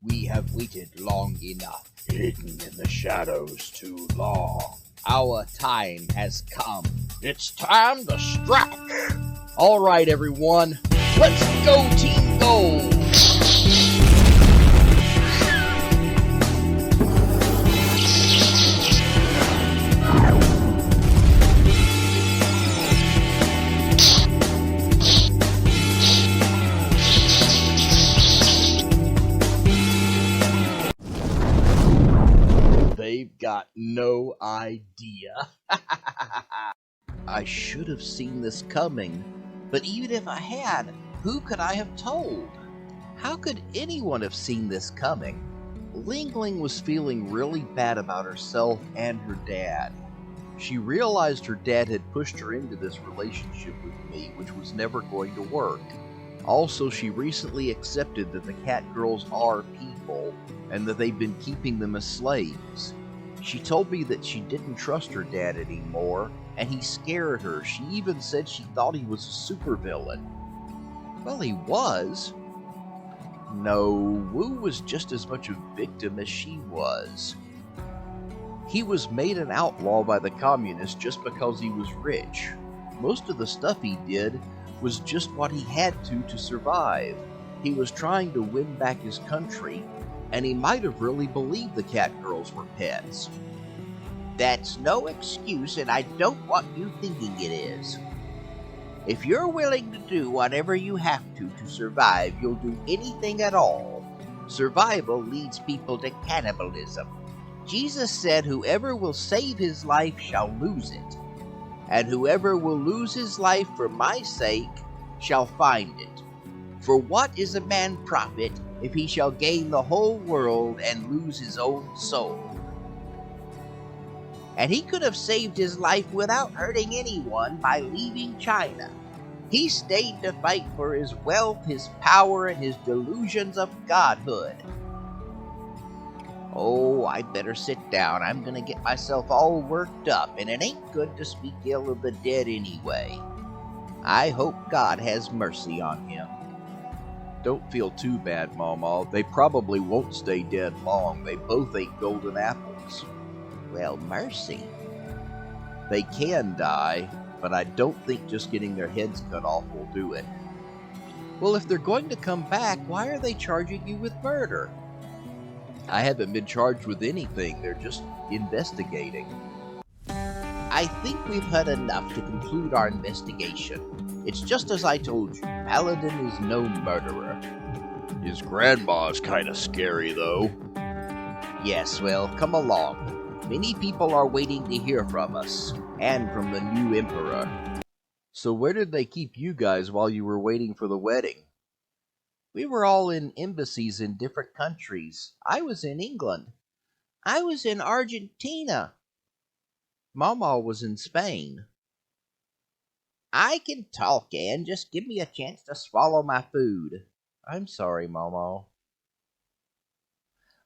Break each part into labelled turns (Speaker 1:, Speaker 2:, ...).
Speaker 1: We have waited long enough.
Speaker 2: Hidden in the shadows too long.
Speaker 1: Our time has come.
Speaker 2: It's time to strike!
Speaker 1: All right, everyone. Let's go, Team Gold! They've got no idea. I should have seen this coming, but even if I had, who could I have told? How could anyone have seen this coming? Lingling was feeling really bad about herself and her dad. She realized her dad had pushed her into this relationship with me, which was never going to work. Also, she recently accepted that the cat girls are people, and that they've been keeping them as slaves. She told me that she didn't trust her dad anymore, and he scared her. She even said she thought he was a supervillain. Well, he was. No, Wu was just as much a victim as she was. He was made an outlaw by the communists just because he was rich. Most of the stuff he did was just what he had to survive. He was trying to win back his country, and he might have really believed the cat girls were pets.
Speaker 3: That's no excuse, and I don't want you thinking it is. If you're willing to do whatever you have to survive, you'll do anything at all. Survival leads people to cannibalism. Jesus said, "Whoever will save his life shall lose it, and whoever will lose his life for my sake shall find it. For what is a man profit if he shall gain the whole world and lose his own soul?" And he could have saved his life without hurting anyone by leaving China. He stayed to fight for his wealth, his power, and his delusions of godhood. Oh, I better sit down. I'm gonna get myself all worked up, and it ain't good to speak ill of the dead anyway. I hope God has mercy on him.
Speaker 1: Don't feel too bad, Mama. They probably won't stay dead long. They both ate golden apples.
Speaker 3: Well, mercy.
Speaker 1: They can die, but I don't think just getting their heads cut off will do it. Well, if they're going to come back, why are they charging you with murder? I haven't been charged with anything. They're just investigating.
Speaker 3: I think we've had enough to conclude our investigation. It's just as I told you. Paladin is no murderer.
Speaker 2: His grandma's kinda scary, though.
Speaker 3: Yes, well, come along. Many people are waiting to hear from us, and from the new emperor.
Speaker 1: So where did they keep you guys while you were waiting for the wedding?
Speaker 3: We were all in embassies in different countries. I was in England. I was in Argentina. Mama was in Spain. I can talk, Anne. Just give me a chance to swallow my food.
Speaker 1: I'm sorry, Mama.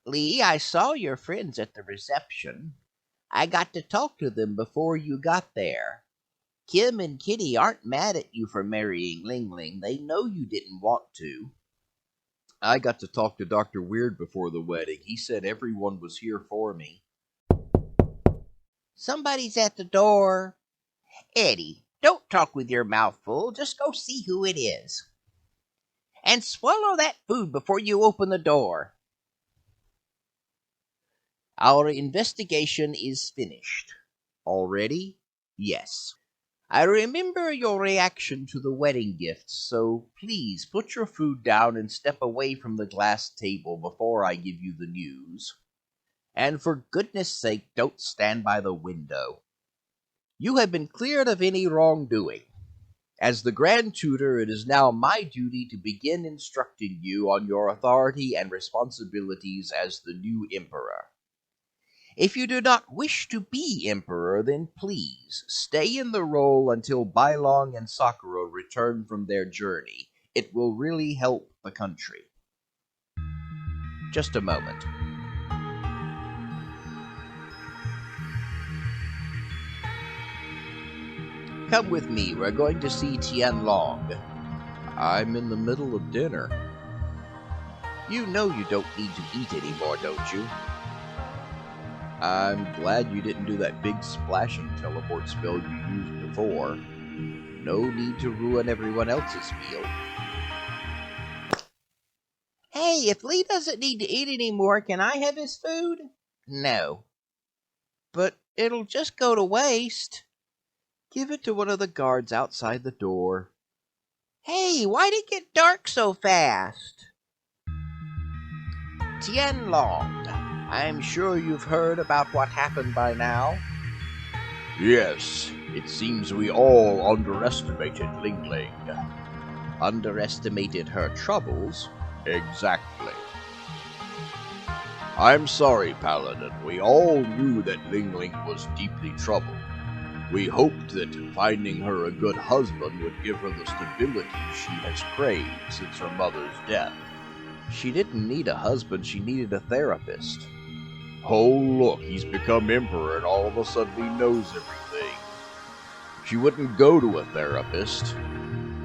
Speaker 3: Lee, I saw your friends at the reception. I got to talk to them before you got there. Kim and Kitty aren't mad at you for marrying Lingling. They know you didn't want to.
Speaker 1: I got to talk to Dr. Weird before the wedding. He said everyone was here for me.
Speaker 3: Somebody's at the door. Eddie, don't talk with your mouth full. Just go see who it is. And swallow that food before you open the door. Our investigation is finished.
Speaker 1: Already?
Speaker 3: Yes. I remember your reaction to the wedding gifts, so please put your food down and step away from the glass table before I give you the news. And for goodness sake, don't stand by the window. You have been cleared of any wrongdoing. As the Grand Tutor, it is now my duty to begin instructing you on your authority and responsibilities as the new Emperor. If you do not wish to be Emperor, then please stay in the role until Bailong and Sakura return from their journey. It will really help the country. Just a moment. Come with me. We're going to see Tianlong.
Speaker 1: I'm in the middle of dinner.
Speaker 3: You know you don't need to eat anymore, don't you? I'm glad you didn't do that big splashing teleport spell you used before. No need to ruin everyone else's meal. Hey, if Lee doesn't need to eat anymore, can I have his food? No. But it'll just go to waste. Give it to one of the guards outside the door. Hey, why'd it get dark so fast? Tianlong, I'm sure you've heard about what happened by now.
Speaker 2: Yes, it seems we all underestimated Lingling.
Speaker 3: Underestimated her troubles?
Speaker 2: Exactly. I'm sorry, Paladin. We all knew that Lingling was deeply troubled. We hoped that finding her a good husband would give her the stability she has craved since her mother's death.
Speaker 3: She didn't need a husband, she needed a therapist.
Speaker 2: Oh, look, he's become emperor and all of a sudden he knows everything. She wouldn't go to a therapist.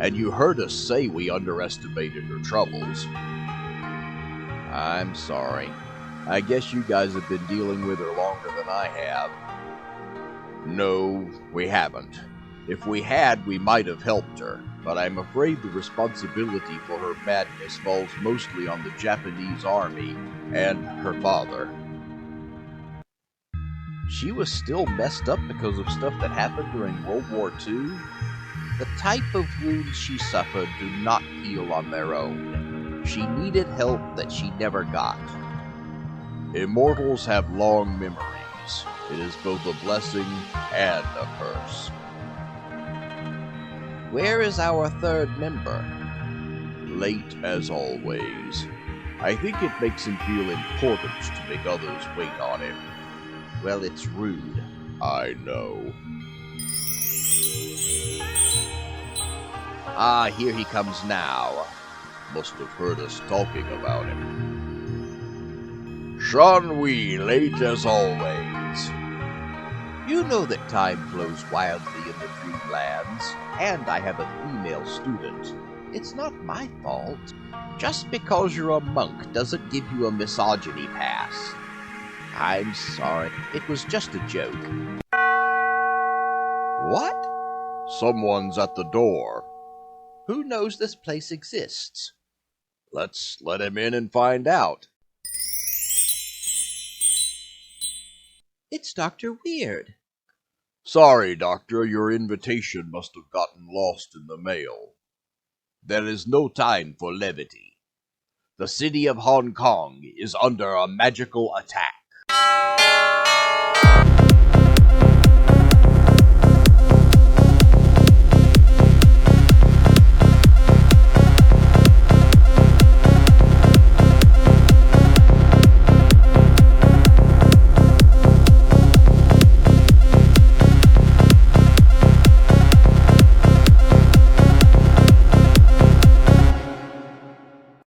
Speaker 2: And you heard us say we underestimated her troubles.
Speaker 3: I'm sorry. I guess you guys have been dealing with her longer than I have.
Speaker 2: No, we haven't. If we had, we might have helped her, but I'm afraid the responsibility for her madness falls mostly on the Japanese army and her father.
Speaker 3: She was still messed up because of stuff that happened during World War II. The type of wounds she suffered do not heal on their own. She needed help that she never got.
Speaker 2: Immortals have long memories. It is both a blessing and a curse.
Speaker 3: Where is our third member?
Speaker 2: Late as always. I think it makes him feel important to make others wait on him.
Speaker 3: Well, it's rude.
Speaker 2: I know.
Speaker 3: Ah, here he comes now.
Speaker 2: Must have heard us talking about him. Shan-Wei, late as always.
Speaker 3: You know that time flows wildly in the Dreamlands, and I have a female student. It's not my fault. Just because you're a monk doesn't give you a misogyny pass. I'm sorry, it was just a joke. What?
Speaker 2: Someone's at the door.
Speaker 3: Who knows this place exists?
Speaker 2: Let's let him in and find out.
Speaker 3: It's Dr. Weird.
Speaker 2: Sorry, Doctor, your invitation must have gotten lost in the mail. There is no time for levity. The city of Hong Kong is under a magical attack.